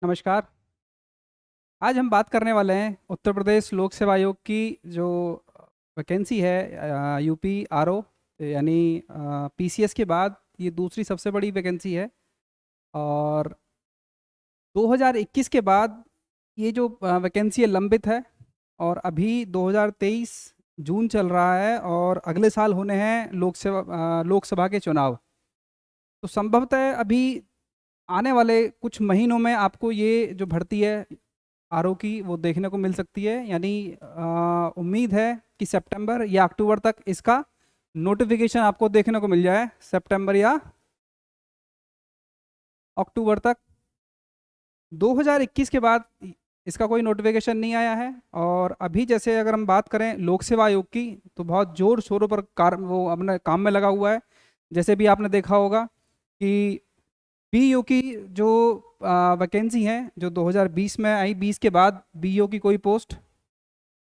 नमस्कार। आज हम बात करने वाले हैं उत्तर प्रदेश लोक सेवा आयोग की जो वैकेंसी है, यूपी आरओ यानी पीसीएस के बाद ये दूसरी सबसे बड़ी वैकेंसी है। और 2021 के बाद ये जो वैकेंसी है लंबित है। और अभी 2023 जून चल रहा है और अगले साल होने हैं लोकसभा के चुनाव। तो संभवतः अभी आने वाले कुछ महीनों में आपको ये जो भर्ती है आरओ की वो देखने को मिल सकती है। यानी उम्मीद है कि सितंबर या अक्टूबर तक इसका नोटिफिकेशन आपको देखने को मिल जाए। सितंबर या अक्टूबर तक। 2021 के बाद इसका कोई नोटिफिकेशन नहीं आया है। और अभी जैसे अगर हम बात करें लोक सेवा आयोग की तो बहुत जोर शोरों पर वो अपने काम में लगा हुआ है। जैसे भी आपने देखा होगा कि बीईओ की जो वैकेंसी है जो 2020 में आई, 20 के बाद बीईओ की कोई पोस्ट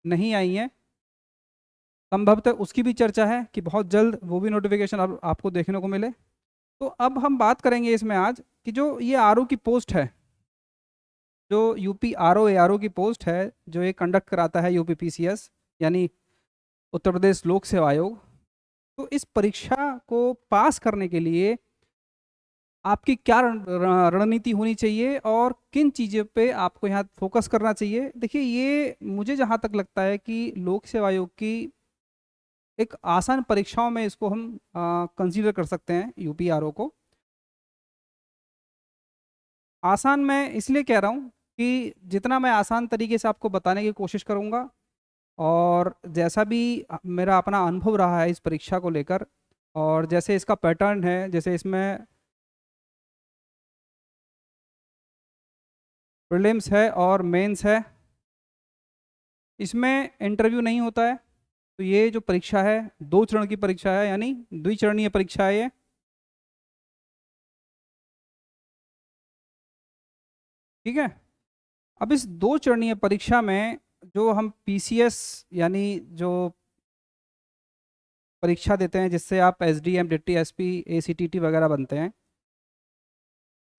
नहीं आई है। संभवतः उसकी भी चर्चा है कि बहुत जल्द वो भी नोटिफिकेशन आपको देखने को मिले। तो अब हम बात करेंगे इसमें आज कि जो ये आरओ की पोस्ट है, जो यूपी आरओ एआरओ की पोस्ट है जो ये कंडक्ट कराता है यूपी पीसीएस यानी उत्तर प्रदेश लोक सेवा आयोग। तो इस परीक्षा को पास करने के लिए आपकी क्या रणनीति होनी चाहिए और किन चीज़ों पे आपको यहाँ फोकस करना चाहिए। देखिए, ये मुझे जहाँ तक लगता है कि लोक सेवा आयोग की एक आसान परीक्षाओं में इसको हम कंसीडर कर सकते हैं यूपीआरओ को। आसान मैं इसलिए कह रहा हूँ कि जितना मैं आसान तरीके से आपको बताने की कोशिश करूँगा और जैसा भी मेरा अपना अनुभव रहा है इस परीक्षा को लेकर और जैसे इसका पैटर्न है, जैसे इसमें प्रीलिम्स है और मेंस है, इसमें इंटरव्यू नहीं होता है। तो ये जो परीक्षा है 2 चरण की परीक्षा है यानी द्विचरणीय परीक्षा है ये। ठीक है। अब इस 2 चरणीय परीक्षा में जो हम पीसीएस यानी जो परीक्षा देते हैं जिससे आप एसडीएम डिप्टी एसपी एसीटीटी वगैरह बनते हैं,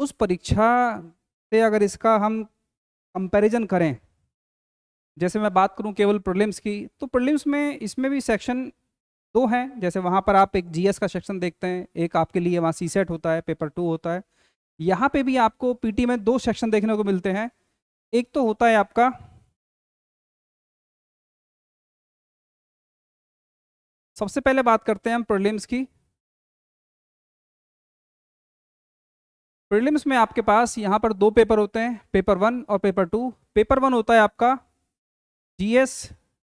उस परीक्षा से अगर इसका हम कंपैरिजन करें, जैसे मैं बात करूं केवल प्रीलिम्स की, तो प्रीलिम्स में इसमें भी सेक्शन 2 हैं। जैसे वहाँ पर आप एक जीएस का सेक्शन देखते हैं, एक आपके लिए वहाँ सी सेट होता है, पेपर 2 होता है। यहाँ पे भी आपको पीटी में 2 सेक्शन देखने को मिलते हैं। एक तो होता है आपका सबसे पहले बात करते हैं हम प्रीलिम्स की। प्रीलिम्स में आपके पास यहाँ पर 2 पेपर होते हैं, पेपर 1 और पेपर 2। पेपर 1 होता है आपका जीएस।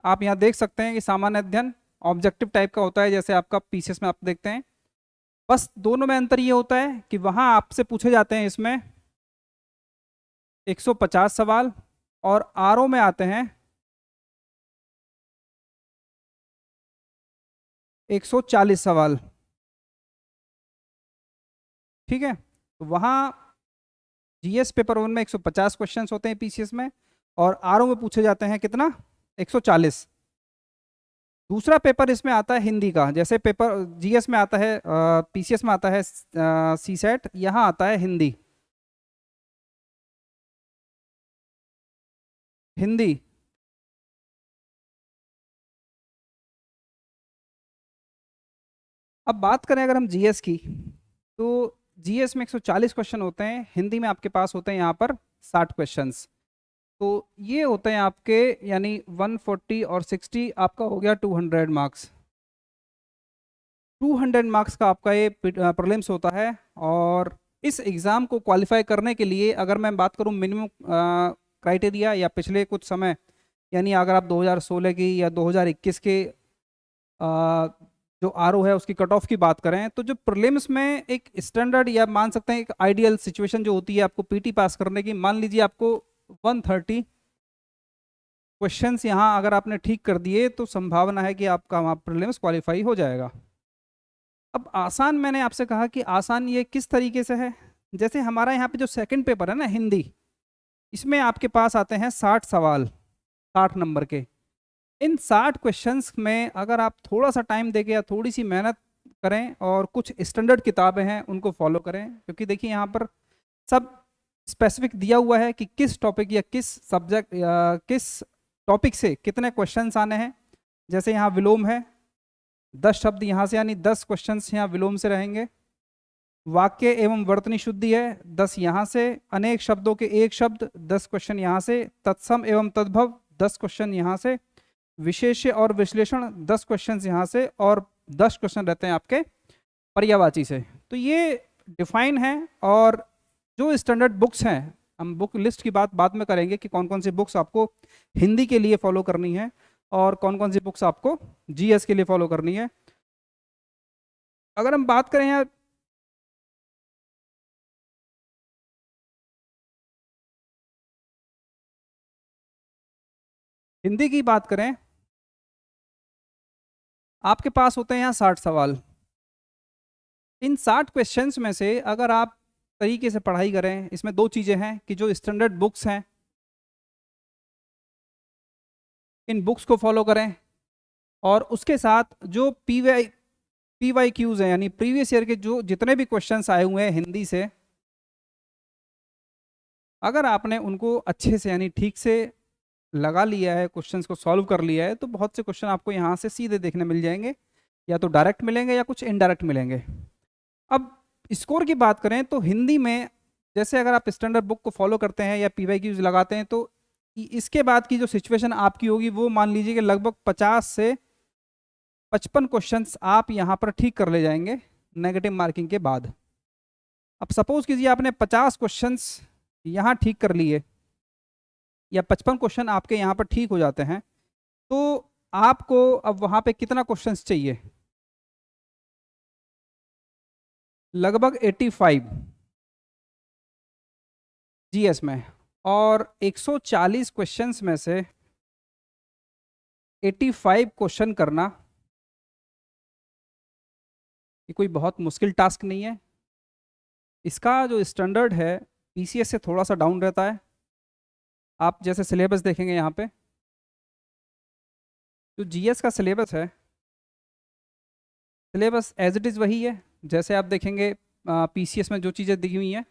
आप यहाँ देख सकते हैं कि सामान्य अध्ययन ऑब्जेक्टिव टाइप का होता है जैसे आपका पीसीएस में आप देखते हैं। बस दोनों में अंतर ये होता है कि वहाँ आपसे पूछे जाते हैं इसमें 150 सवाल और आरओ में आते हैं 140 सवाल। ठीक है। तो वहाँ जीएस पेपर 1 में 150 क्वेश्चंस होते हैं पीसीएस में, और आरओ में पूछे जाते हैं कितना, 140। दूसरा पेपर इसमें आता है हिंदी का। जैसे पेपर जीएस में आता है, पीसीएस में आता है सी सेट, यहाँ आता है हिंदी। हिंदी अब बात करें अगर हम जीएस की, तो जीएस में 140 क्वेश्चन होते हैं, हिंदी में आपके पास होते हैं यहाँ पर 60 क्वेश्चंस। तो ये होते हैं आपके, यानी 140 और 60 आपका हो गया 200 मार्क्स। 200 मार्क्स का आपका ये प्रीलिम्स होता है। और इस एग्ज़ाम को क्वालिफाई करने के लिए अगर मैं बात करूँ मिनिमम क्राइटेरिया या पिछले कुछ समय, यानी अगर आप 2016 की या 2021 के जो आरओ है उसकी कट ऑफ की बात करें, तो जो प्रीलिम्स में एक स्टैंडर्ड या मान सकते हैं एक आइडियल सिचुएशन जो होती है आपको पीटी पास करने की, मान लीजिए आपको 130 क्वेश्चंस यहाँ अगर आपने ठीक कर दिए तो संभावना है कि आपका वहाँ प्रीलिम्स क्वालिफाई हो जाएगा। अब आसान, मैंने आपसे कहा कि आसान ये किस तरीके से है। जैसे हमारा यहाँ पे जो सेकंड पेपर है ना हिंदी, इसमें आपके पास आते हैं 60 सवाल, 60 नंबर के। इन 60 क्वेश्चंस में अगर आप थोड़ा सा टाइम देके या थोड़ी सी मेहनत करें और कुछ स्टैंडर्ड किताबें हैं उनको फॉलो करें, क्योंकि देखिए यहाँ पर सब स्पेसिफिक दिया हुआ है कि किस टॉपिक या किस सब्जेक्ट या किस टॉपिक से कितने क्वेश्चंस आने हैं। जैसे यहाँ विलोम है, 10 शब्द यहाँ से, यानी 10 क्वेश्चंस यहाँ विलोम से रहेंगे। वाक्य एवं वर्तनी शुद्धि है, 10 यहाँ से। अनेक शब्दों के एक शब्द, 10 क्वेश्चन यहाँ से। तत्सम एवं तद्भव, 10 क्वेश्चन यहाँ से। विशेष्य और विश्लेषण, 10 क्वेश्चन यहाँ से, और 10 क्वेश्चन रहते हैं आपके पर्यायवाची से। तो ये डिफाइन है। और जो स्टैंडर्ड बुक्स हैं, हम बुक लिस्ट की बात बाद में करेंगे कि कौन कौन सी बुक्स आपको हिंदी के लिए फॉलो करनी है और कौन कौन सी बुक्स आपको जीएस के लिए फॉलो करनी है। अगर हम बात करें यार हिंदी की बात करें, आपके पास होते हैं यहाँ 60 सवाल। इन 60 क्वेश्चंस में से अगर आप तरीके से पढ़ाई करें, इसमें दो चीज़ें हैं कि जो स्टैंडर्ड बुक्स हैं इन बुक्स को फॉलो करें, और उसके साथ जो पीवाई क्यूज हैं, यानी प्रीवियस ईयर के जो जितने भी क्वेश्चंस आए हुए हैं हिंदी से, अगर आपने उनको अच्छे से यानी ठीक से लगा लिया है, क्वेश्चंस को सॉल्व कर लिया है, तो बहुत से क्वेश्चन आपको यहाँ से सीधे देखने मिल जाएंगे, या तो डायरेक्ट मिलेंगे या कुछ इनडायरेक्ट मिलेंगे। अब स्कोर की बात करें तो हिंदी में जैसे अगर आप स्टैंडर्ड बुक को फॉलो करते हैं या पीवाई क्यूज लगाते हैं, तो इसके बाद की जो सिचुएशन आपकी होगी वो मान लीजिए कि लगभग 50 से 55 क्वेश्चंस आप यहाँ पर ठीक कर ले जाएंगे नेगेटिव मार्किंग के बाद। अब सपोज कीजिए आपने 50 क्वेश्चंस यहाँ ठीक कर लिए, या 55 क्वेश्चन आपके यहाँ पर ठीक हो जाते हैं, तो आपको अब वहाँ पे कितना क्वेश्चंस चाहिए? लगभग 85 जीएस में। और 140 क्वेश्चंस में से 85 क्वेश्चन करना ये कोई बहुत मुश्किल टास्क नहीं है। इसका जो स्टैंडर्ड है पीसीएस से थोड़ा सा डाउन रहता है। आप जैसे सिलेबस देखेंगे यहाँ पे, जो जीएस का सिलेबस है, सिलेबस एज इट इज़ वही है जैसे आप देखेंगे पीसीएस में जो चीज़ें दी हुई हैं।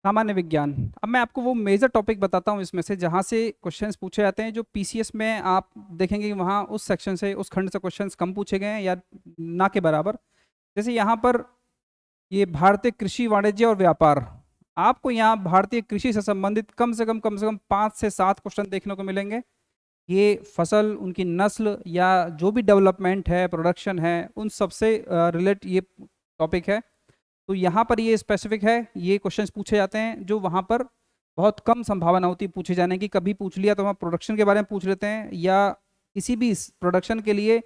सामान्य विज्ञान, अब मैं आपको वो मेजर टॉपिक बताता हूँ इसमें से जहाँ से क्वेश्चंस पूछे जाते हैं। जो पीसीएस में आप देखेंगे कि वहाँ उस सेक्शन से, उस खंड से क्वेश्चंस कम पूछे गए हैं या ना के बराबर। जैसे यहाँ पर ये भारतीय कृषि वाणिज्य और व्यापार, आपको यहाँ भारतीय कृषि से संबंधित कम से कम 5 से 7 क्वेश्चन देखने को मिलेंगे। ये फसल, उनकी नस्ल या जो भी डेवलपमेंट है, प्रोडक्शन है, उन सब से रिलेट ये टॉपिक है। तो यहाँ पर ये स्पेसिफिक है, ये क्वेश्चंस पूछे जाते हैं जो वहाँ पर बहुत कम संभावना होती है पूछे जाने की। कभी पूछ लिया तो वहाँ प्रोडक्शन के बारे में पूछ लेते हैं, या किसी भी प्रोडक्शन के लिए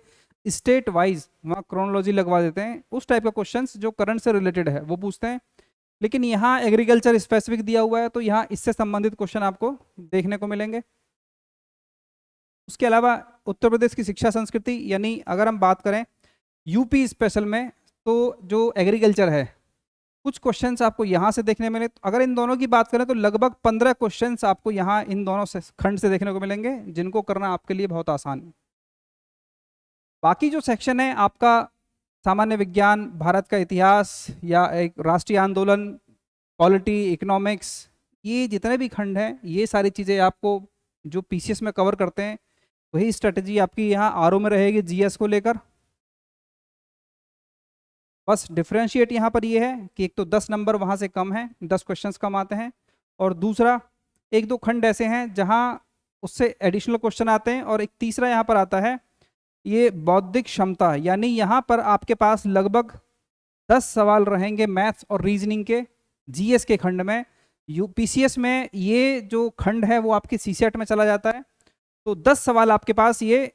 स्टेट वाइज वहाँ क्रोनोलॉजी लगवा देते हैं। उस टाइप का क्वेश्चंस जो करंट से रिलेटेड है वो पूछते हैं। लेकिन यहाँ एग्रीकल्चर स्पेसिफिक दिया हुआ है, तो यहाँ इससे संबंधित क्वेश्चन आपको देखने को मिलेंगे। उसके अलावा उत्तर प्रदेश की शिक्षा संस्कृति, यानी अगर हम बात करें यूपी स्पेशल में, तो जो एग्रीकल्चर है कुछ क्वेश्चंस आपको यहाँ से देखने मिले। तो अगर इन दोनों की बात करें तो लगभग 15 क्वेश्चंस आपको यहाँ इन दोनों से खंड से देखने को मिलेंगे, जिनको करना आपके लिए बहुत आसान है। बाकी जो सेक्शन है आपका सामान्य विज्ञान, भारत का इतिहास या एक राष्ट्रीय आंदोलन, पॉलिटी, इकोनॉमिक्स, ये जितने भी खंड हैं, ये सारी चीज़ें आपको जो पीसीएस में कवर करते हैं वही स्ट्रेटजी आपकी यहाँ आरओ में रहेगी जीएस को लेकर। बस डिफरेंशिएट यहाँ पर ये है कि एक तो 10 नंबर वहाँ से कम है, 10 क्वेश्चंस कम आते हैं, और दूसरा एक दो खंड ऐसे हैं जहाँ उससे एडिशनल क्वेश्चन आते हैं। और एक तीसरा यहाँ पर आता है ये बौद्धिक क्षमता, यानी यहाँ पर आपके पास लगभग 10 सवाल रहेंगे मैथ्स और रीजनिंग के जीएस के खंड में। यूपीसीएस में ये जो खंड है वो आपके सीसेट में चला जाता है, तो 10 सवाल आपके पास ये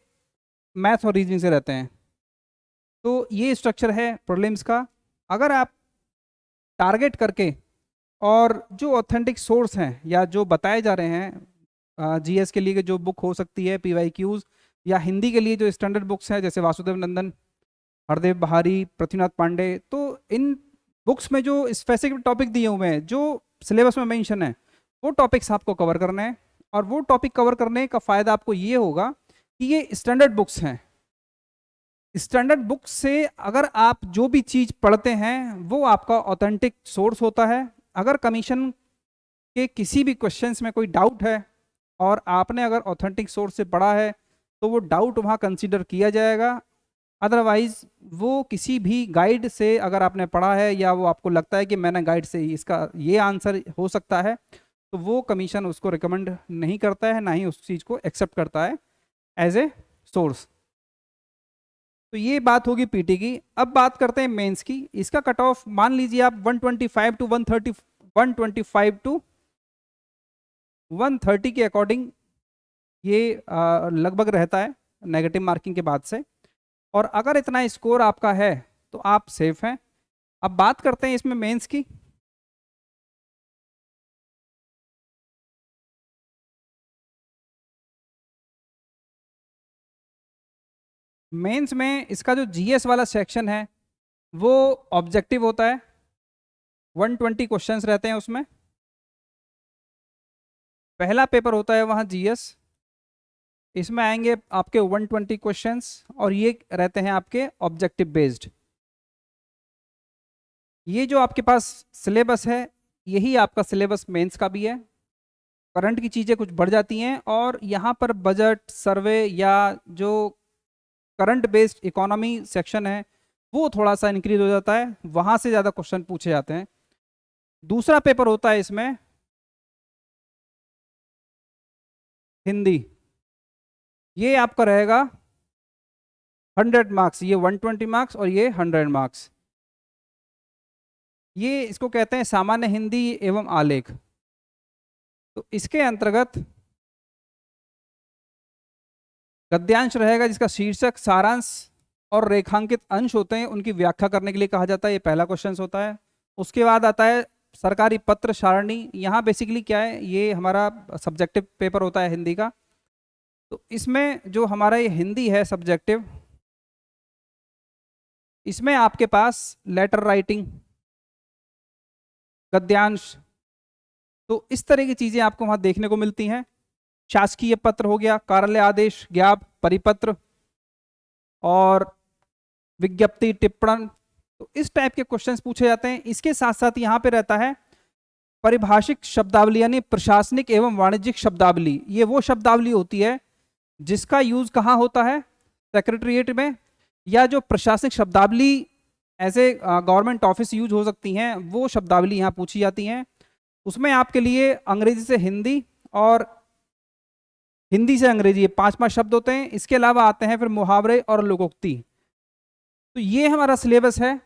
मैथ्स और रीजनिंग से रहते हैं। तो ये स्ट्रक्चर है प्रीलिम्स का। अगर आप टारगेट करके और जो ऑथेंटिक सोर्स हैं या जो बताए जा रहे हैं जीएस के लिए जो बुक हो सकती है पीवाई क्यूज, या हिंदी के लिए जो स्टैंडर्ड बुक्स हैं जैसे वासुदेव नंदन, हरदेव बहारी, पृथ्वीनाथ पांडे, तो इन बुक्स में जो स्पेसिफिक टॉपिक दिए हुए हैं, जो सिलेबस में मेंशन है, वो टॉपिक्स आपको कवर करने हैं। और वो टॉपिक कवर करने का फ़ायदा आपको ये होगा कि ये स्टैंडर्ड बुक्स हैं। स्टैंडर्ड बुक्स से अगर आप जो भी चीज़ पढ़ते हैं वो आपका ऑथेंटिक सोर्स होता है। अगर कमीशन के किसी भी क्वेश्चंस में कोई डाउट है और आपने अगर ऑथेंटिक सोर्स से पढ़ा है तो वो डाउट वहाँ कंसीडर किया जाएगा। अदरवाइज वो किसी भी गाइड से अगर आपने पढ़ा है या वो आपको लगता है कि मैंने गाइड से इसका ये आंसर हो सकता है, तो वो कमीशन उसको रिकमेंड नहीं करता है, ना ही उस चीज़ को एक्सेप्ट करता है एज ए सोर्स। तो ये बात होगी पीटी की। अब बात करते हैं मेंस की। इसका कट ऑफ मान लीजिए आप 125 टू 130, 125 टू 130 के अकॉर्डिंग ये लगभग रहता है नेगेटिव मार्किंग के बाद से। और अगर इतना स्कोर आपका है तो आप सेफ हैं। अब बात करते हैं इसमें मेंस की। मेंस में इसका जो जीएस वाला सेक्शन है वो ऑब्जेक्टिव होता है। 120 क्वेश्चंस रहते हैं उसमें। पहला पेपर होता है वहाँ जीएस। इसमें आएंगे आपके 120 क्वेश्चंस और ये रहते हैं आपके ऑब्जेक्टिव बेस्ड। ये जो आपके पास सिलेबस है यही आपका सिलेबस मेंस का भी है। करंट की चीज़ें कुछ बढ़ जाती हैं और यहाँ पर बजट, सर्वे या जो करंट बेस्ड इकोनॉमी सेक्शन है वो थोड़ा सा इंक्रीज हो जाता है, वहाँ से ज़्यादा क्वेश्चन पूछे जाते हैं। दूसरा पेपर होता है इसमें हिंदी। ये आपका रहेगा 100 मार्क्स, ये 120 मार्क्स और ये 100 मार्क्स। ये इसको कहते हैं सामान्य हिंदी एवं आलेख। तो इसके अंतर्गत गद्यांश रहेगा जिसका शीर्षक, सारांश और रेखांकित अंश होते हैं, उनकी व्याख्या करने के लिए कहा जाता है। ये पहला क्वेश्चन होता है। उसके बाद आता है सरकारी पत्र सारणी। यहाँ बेसिकली क्या है, ये हमारा सब्जेक्टिव पेपर होता है हिंदी का। तो इसमें जो हमारा ये हिंदी है सब्जेक्टिव, इसमें आपके पास लेटर राइटिंग, गद्यांश, तो इस तरह की चीज़ें आपको वहाँ देखने को मिलती हैं। शासकीय पत्र हो गया, कार्यालय आदेश, ज्ञाप, परिपत्र और विज्ञप्ति, टिप्पण, तो इस टाइप के क्वेश्चंस पूछे जाते हैं। इसके साथ साथ यहाँ पे रहता है परिभाषिक शब्दावली यानी प्रशासनिक एवं वाणिज्यिक शब्दावली। ये वो शब्दावली होती है जिसका यूज कहाँ होता है, सेक्रेटरीट में, या जो प्रशासनिक शब्दावली ऐसे गवर्नमेंट ऑफिस यूज हो सकती हैं, वो शब्दावली यहाँ पूछी जाती हैं। उसमें आपके लिए अंग्रेजी से हिंदी और हिंदी से अंग्रेजी, ये 5-5 शब्द होते हैं। इसके अलावा आते हैं फिर मुहावरे और लोकोक्ति। तो ये हमारा सिलेबस है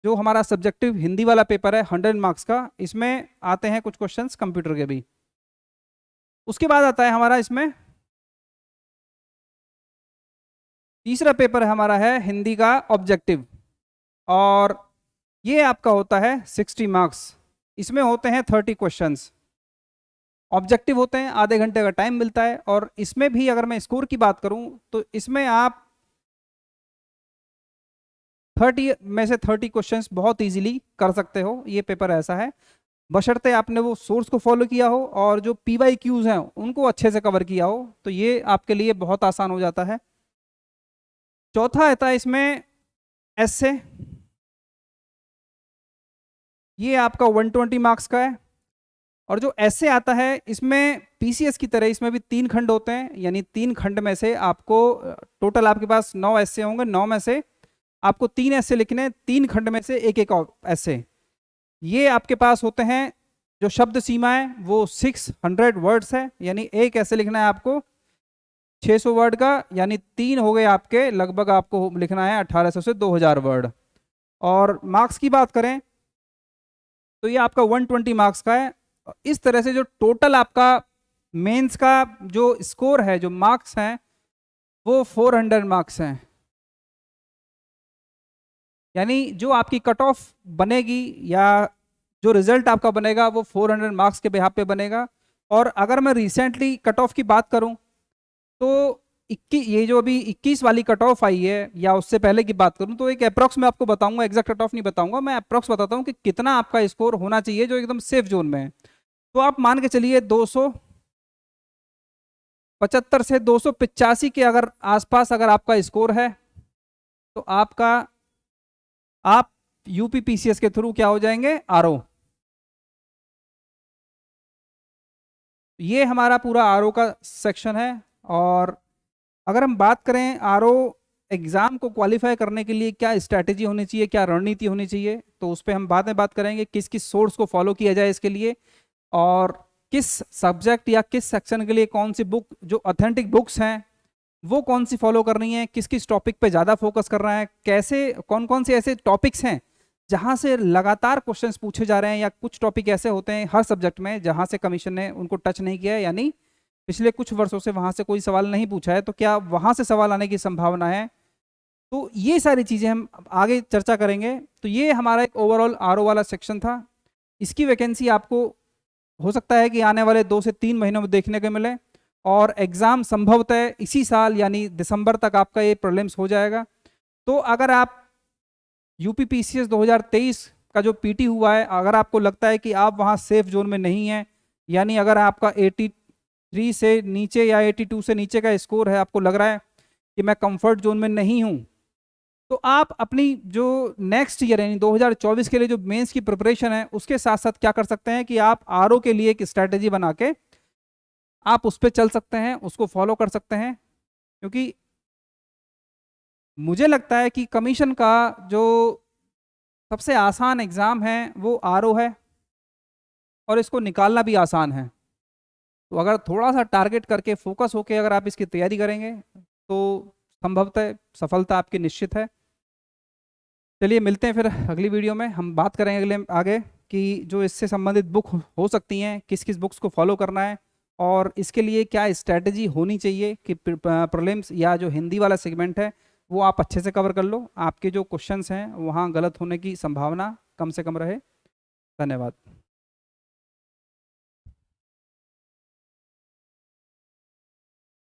जो हमारा सब्जेक्टिव हिंदी वाला पेपर है 100 मार्क्स का। इसमें आते हैं कुछ क्वेश्चंस कंप्यूटर के भी। उसके बाद आता है हमारा इसमें तीसरा पेपर हमारा है हिंदी का ऑब्जेक्टिव, और ये आपका होता है 60 मार्क्स। इसमें होते हैं 30 क्वेश्चंस। ऑब्जेक्टिव होते हैं, आधे घंटे का टाइम मिलता है। और इसमें भी अगर मैं स्कोर की बात करूं तो इसमें आप 30 में से 30 क्वेश्चंस बहुत इजीली कर सकते हो। ये पेपर ऐसा है, बशर्ते आपने वो सोर्स को फॉलो किया हो और जो PYQs हैं उनको अच्छे से कवर किया हो, तो ये आपके लिए बहुत आसान हो जाता है। चौथा आता है इसमें एस्से। ये आपका 120 मार्क्स का है। और जो एस्से आता है इसमें PCS की तरह इसमें भी 3 खंड होते हैं, यानी 3 खंड में से आपको टोटल आपके पास 9 एस्से होंगे। 9 में से आपको 3 एस्से लिखने हैं, 3 खंड में से एक एक एस्से। ये आपके पास होते हैं, जो शब्द सीमा है वो 600 वर्ड्स है, यानी एक ऐसे लिखना है आपको 600 वर्ड का, यानी 3 हो गए आपके, लगभग आपको लिखना है 1800 से 2000 वर्ड। और मार्क्स की बात करें तो ये आपका 120 मार्क्स का है। इस तरह से जो टोटल आपका मेंस का जो स्कोर है, जो मार्क्स हैं, वो 400 मार्क्स हैं। यानी जो आपकी कट ऑफ बनेगी या जो रिजल्ट आपका बनेगा वो 400 मार्क्स के बिहाफ पे बनेगा। और अगर मैं रिसेंटली कट ऑफ की बात करूं तो 21 ये जो अभी 21 वाली कट ऑफ आई है या उससे पहले की बात करूं तो एक अप्रोक्स मैं आपको बताऊंगा, एग्जैक्ट कट ऑफ नहीं बताऊंगा, मैं अप्रोक्स बताता हूं कि कितना आपका स्कोर होना चाहिए जो एकदम सेफ जोन में है। तो आप मान के चलिए 275 से 285 के अगर आसपास अगर आपका स्कोर है तो आप यूपीपीसीएस के थ्रू क्या हो जाएंगे, आरओ। ये हमारा पूरा आरओ का सेक्शन है। और अगर हम बात करें आरओ एग्जाम को क्वालिफाई करने के लिए क्या स्ट्रैटेजी होनी चाहिए, क्या रणनीति होनी चाहिए, तो उस पर हम बाद में बात करेंगे, किस किस सोर्स को फॉलो किया जाए इसके लिए, और किस सब्जेक्ट या किस सेक्शन के लिए कौन सी बुक जो ऑथेंटिक बुक्स हैं वो कौन सी फॉलो करनी है, किस किस टॉपिक पे ज़्यादा फोकस करना है, कैसे कौन कौन से ऐसे टॉपिक्स हैं जहाँ से लगातार क्वेश्चंस पूछे जा रहे हैं, या कुछ टॉपिक ऐसे होते हैं हर सब्जेक्ट में जहाँ से कमीशन ने उनको टच नहीं किया है, यानी पिछले कुछ वर्षों से वहाँ से कोई सवाल नहीं पूछा है, तो क्या वहाँ से सवाल आने की संभावना है। तो ये सारी चीज़ें हम आगे चर्चा करेंगे। तो ये हमारा एक ओवरऑल आरओ वाला सेक्शन था। इसकी वैकेंसी आपको हो सकता है कि आने वाले 2 से 3 महीनों में देखने को मिले, और एग्ज़ाम संभवतः इसी साल यानी दिसंबर तक आपका ये प्रीलिम्स हो जाएगा। तो अगर आप यूपीपीसीएस 2023 का जो पीटी हुआ है, अगर आपको लगता है कि आप वहाँ सेफ जोन में नहीं हैं, यानी अगर आपका 83 से नीचे या 82 से नीचे का स्कोर है, आपको लग रहा है कि मैं कंफर्ट जोन में नहीं हूँ, तो आप अपनी जो नेक्स्ट ईयर यानी 2024 के लिए जो मेंस की प्रिपरेशन है उसके साथ साथ क्या कर सकते हैं कि आप आरओ के लिए एक स्ट्रैटेजी बना के आप उस पर चल सकते हैं, उसको फॉलो कर सकते हैं। क्योंकि मुझे लगता है कि कमीशन का जो सबसे आसान एग्ज़ाम है वो आरओ है, और इसको निकालना भी आसान है। तो अगर थोड़ा सा टारगेट करके फोकस होके अगर आप इसकी तैयारी करेंगे तो संभवतः सफलता आपकी निश्चित है। चलिए मिलते हैं फिर अगली वीडियो में, हम बात करेंगे अगले आगे कि जो इससे संबंधित बुक हो सकती हैं, किस किस बुक्स को फॉलो करना है, और इसके लिए क्या स्ट्रैटेजी होनी चाहिए कि प्रीलिम्स या जो हिंदी वाला सेगमेंट है वो आप अच्छे से कवर कर लो, आपके जो क्वेश्चंस हैं वहाँ गलत होने की संभावना कम से कम रहे। धन्यवाद।